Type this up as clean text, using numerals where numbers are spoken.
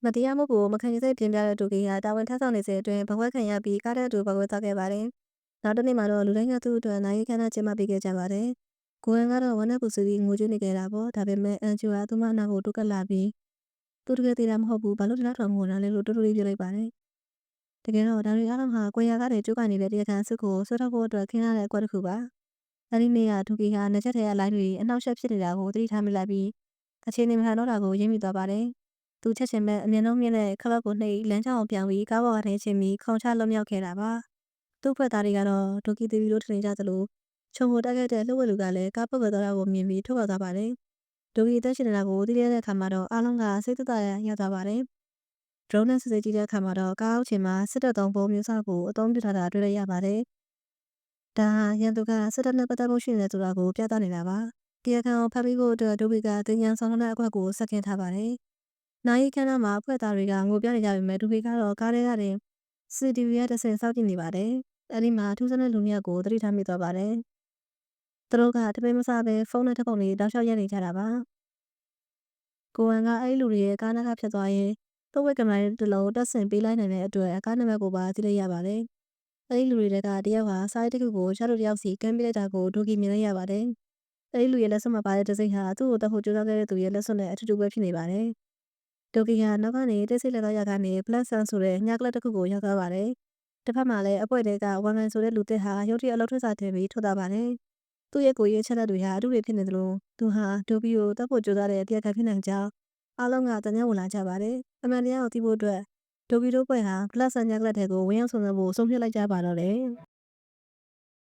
မတရားမှုကိုမခံရတဲ့ပြင်ပြတဲ့ဒူကီဟာတာဝန်ထမ်းဆောင်နေစဉ်အတွင်းဘဝခံရပြီးကားတဲ့အတူဘဝသွားခဲ့ပါတယ်။နောက်တစ်နေ့မှာတော့လူတိုင်းကသူ့အတွက်နိုင်ခမ်းနားကျင်းပပေးခဲ့ကြပါတယ်။ကိုဟန်ကတော့ဝမ်းနဲ့ပူစီပြီးငိုကြွေးနေခဲ့တာပေါ့။ဒါပေမဲ့အန်ဂျူဟာသူမအနာကိုတူကပ်လာပြီးသူတကယ်သေးတာမဟုတ်ဘူးဘာလို့ဒီလောက်ထောင်ငိုနေလဲလို့တူတူလေးပြောလိုက်ပါတယ်။တကယ်တော့ဒါတွေအားလုံးဟာကိုရာကနေကျုပ်ကနေနေတဲ့တရားခံစစ်ကိုဆွဲထုတ်ဖို့အတွက်ခင်းရတဲ့အကွက်တစ်ခုပါ။အဲဒီနေ့ကဒူကီဟာနေချက်ထဲကလိုင်းတွေအနှောက်အယှက်ဖြစ်နေတာကိုသတိထားမိလိုက်ပြီးအခြေအနေမခံတော့တာကိုရင်းမိသွားပါတယ်။သူချက်ချင်းပဲအမြင်လုံးမြင့်တဲ့ခလောက်ကိုနှိပ်လမ်းကြောင်းကိုပြောင်းပြီးကားပေါ်ကထိုင်ချင်းပြီးခုံချလွတ်မြောက်ခဲ့တာပါ။သူ့ဖွဲ့သားတွေကတော့ဒိုကီတီဗီတို့ထင်ကြသလိုခြုံကိုတက်ခဲ့တဲ့လှုပ်ဝက်လူကလည်းကားပုတ်ကသွားတာကိုမြင်ပြီးထုတ်ပေါက်သွားပါတယ်။ဒိုကီတက်ရှင်နေတာကိုသိရတဲ့အခါမှာတော့အားလုံးကစိတ်သက်သာရသွားပါတယ်။ဒရုန်းနဲ့စစ်ဆေးကြည့်တဲ့အခါမှာတော့ကားအောက်ခြေမှာစစ်တပ်သုံးပုံမျိုးစားကိုအသုံးပြုထားတာတွေ့ရပါတယ်။ဒါဟာရန်သူကစစ်တပ်နဲ့ပတ်သက်မှုရှိနေတယ်ဆိုတာကိုပြသနေတာပါ။တရားခံကိုဖမ်းပြီးဖို့အတွက်ဒိုကီကတင်ညာဆောင်တဲ့အကွက်ကိုစက်ကင်ထားပါတယ်။နိုင်ခမ်းနားမှာအဖွဲ့သားတွေကငိုပြနေကြပေမဲ့ဒူကီကတော့ကားထဲကနေ CCTV ရဲ့တဆင့်စောင့်ကြည့်နေပါတယ်။အဲဒီမှာထူးဆန်းတဲ့လူမျိုးကိုသတိထားမိသွားပါတယ်။သူတို့ကတပိတ်မစားပဲဖုန်းနဲ့ထပ်ပုံလေးတောက်လျှောက်ရိုက်နေကြတာပါ။ကိုဟန်ကအဲဒီလူတွေရဲ့ကားနားကဖြတ်သွားရင်သူ့ဝက်ကင်မရာတစ်လုံးတက်ဆင်ပေးလိုက်နိုင်တဲ့အတွက်ကားနံပါတ်ကိုပါသိလိုက်ရပါတယ်။အဲဒီလူတွေကတယောက်ဟာစားရစ်တစ်ခုကိုရှာလို့တယောက်စီကမ်းပေးလိုက်တာကိုဒူကီမြင်လိုက်ရပါတယ်။အဲဒီလူရဲ့လက်စွပ်မှာပါတဲ့တစိမ့်ဟာသူ့ကိုတတ်ဖို့ကြိုးစားခဲ့တဲ့သူရဲ့လက်စွပ်နဲ့အထူးတူပဲဖြစ်နေပါတယ်။ဒိုကီဟာနောက်ကနေတိတ်ဆိတ်လက်သွားရကနေပလက်ဆန်ဆိုတဲ့ညကလပ်တစ်ခုကိုရောက်သွားပါတယ်။တစ်ဖက်မှာလည်းအပွဲတွေကဝန်ခံဆိုတဲ့လူသစ်ဟာရုတ်တရက်အလုပ်ထွင်းစာတင်ပြီးထွက်သွားပါတယ်။သူ့ရဲ့ကိုယ်ရေးချက်လက်တွေဟာအတူတွေဖြစ်နေသလိုသူဟာဒိုဘီကိုတပ်ဖို့ကြိုးစားတဲ့တရားခံဖြစ်နိုင်ကြောင်းအားလုံးကတန်ညဝင်လာကြပါတယ်။အမှန်တရားကိုသိဖို့အတွက်ဒိုဘီတို့ပွဲဟာပလက်ဆန်ညကလပ်တွေကိုဝင်းရောက်ဆောင်ဖို့ဆုံးဖြတ်လိုက်ကြပါတော့တယ်။